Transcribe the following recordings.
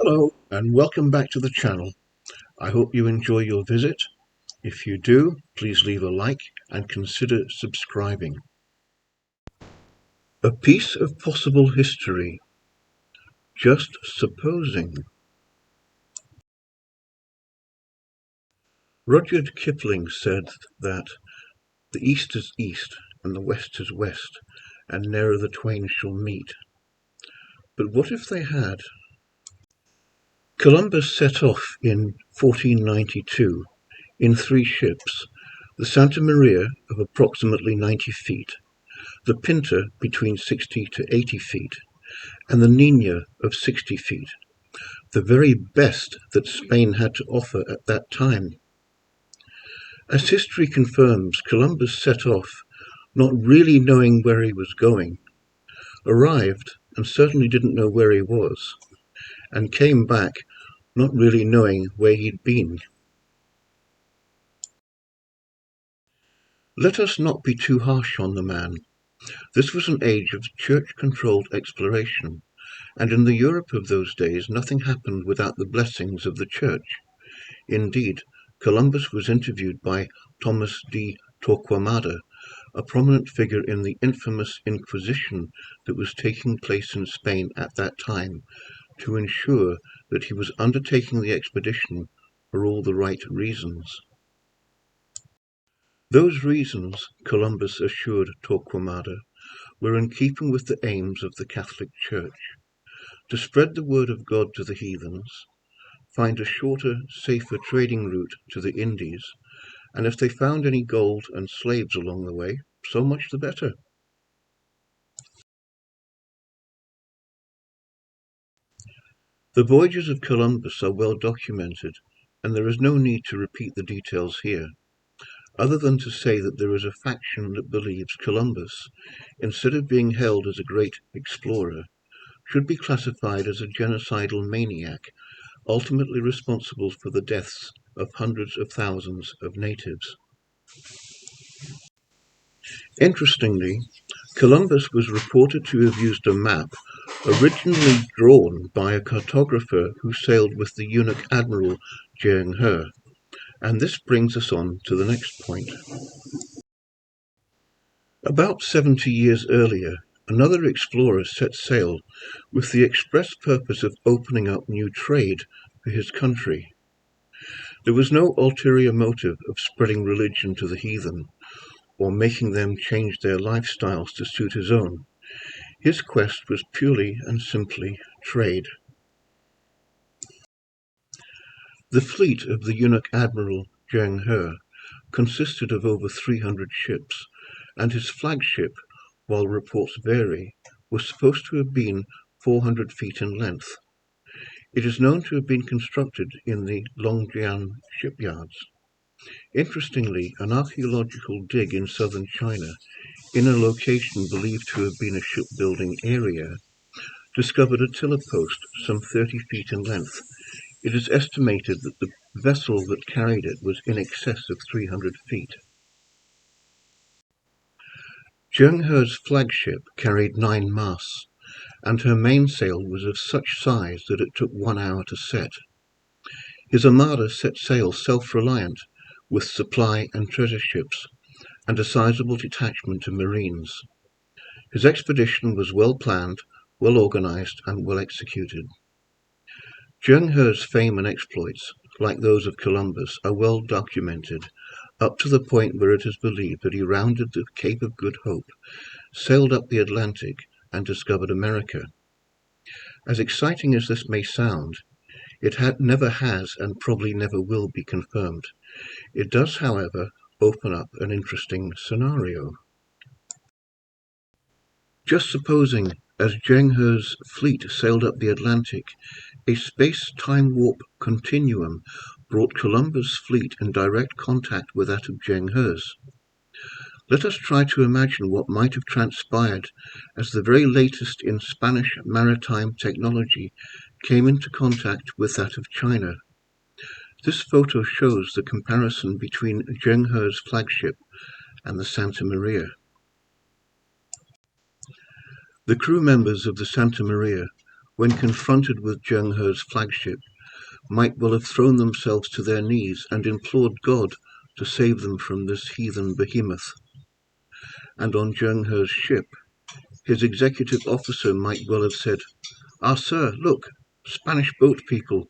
Hello and welcome back to the channel. I hope you enjoy your visit. If you do, please leave a like and consider subscribing. A piece of possible history. Just supposing. Rudyard Kipling said that the East is East and the West is West, and ne'er the twain shall meet. But what if they had? Columbus set off in 1492 in 3 ships, the Santa Maria of approximately 90 feet, the Pinta between 60 to 80 feet, and the Nina of 60 feet, the very best that Spain had to offer at that time. As history confirms, Columbus set off not really knowing where he was going, arrived and certainly didn't know where he was, and came back not really knowing where he'd been. Let us not be too harsh on the man. This was an age of church-controlled exploration, and in the Europe of those days nothing happened without the blessings of the church. Indeed, Columbus was interviewed by Thomas de Torquemada, a prominent figure in the infamous Inquisition that was taking place in Spain at that time, to ensure that he was undertaking the expedition for all the right reasons. Those reasons, Columbus assured Torquemada, were in keeping with the aims of the Catholic Church: to spread the word of God to the heathens, find a shorter, safer trading route to the Indies, and if they found any gold and slaves along the way, so much the better. The voyages of Columbus are well documented, and there is no need to repeat the details here, other than to say that there is a faction that believes Columbus, instead of being held as a great explorer, should be classified as a genocidal maniac, ultimately responsible for the deaths of hundreds of thousands of natives. Interestingly, Columbus was reported to have used a map originally drawn by a cartographer who sailed with the eunuch admiral Zheng He, and this brings us on to the next point. About 70 years earlier, another explorer set sail with the express purpose of opening up new trade for his country. There was no ulterior motive of spreading religion to the heathen, or making them change their lifestyles to suit his own. His quest was purely and simply trade. The fleet of the eunuch admiral Zheng He consisted of over 300 ships, and his flagship, while reports vary, was supposed to have been 400 feet in length. It is known to have been constructed in the Longjiang shipyards. Interestingly, an archaeological dig in southern China, in a location believed to have been a shipbuilding area, discovered a tiller post some 30 feet in length. It is estimated that the vessel that carried it was in excess of 300 feet. Zheng He's flagship carried 9 masts, and her mainsail was of such size that it took 1 hour to set. His armada set sail self-reliant, with supply and treasure ships, and a sizable detachment of marines. His expedition was well planned, well organized, and well executed. Zheng He's fame and exploits, like those of Columbus, are well documented, up to the point where it is believed that he rounded the Cape of Good Hope, sailed up the Atlantic, and discovered America. As exciting as this may sound, it never has and probably never will be confirmed. It does, however, open up an interesting scenario. Just supposing, as Zheng He's fleet sailed up the Atlantic, a space-time warp continuum brought Columbus' fleet in direct contact with that of Zheng He's. Let us try to imagine what might have transpired as the very latest in Spanish maritime technology came into contact with that of China. This photo shows the comparison between Zheng He's flagship and the Santa Maria. The crew members of the Santa Maria when confronted with Zheng He's flagship, might well have thrown themselves to their knees and implored God to save them from this heathen behemoth. And on Zheng He's ship, his executive officer might well have said, "Ah, sir, look, Spanish boat people,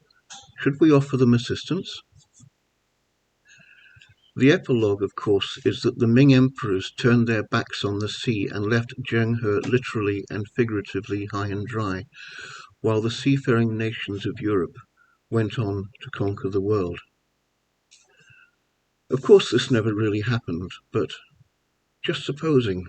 should we offer them assistance?" The epilogue, of course, is that the Ming emperors turned their backs on the sea and left Zheng He literally and figuratively high and dry, while the seafaring nations of Europe went on to conquer the world. Of course, this never really happened, but just supposing.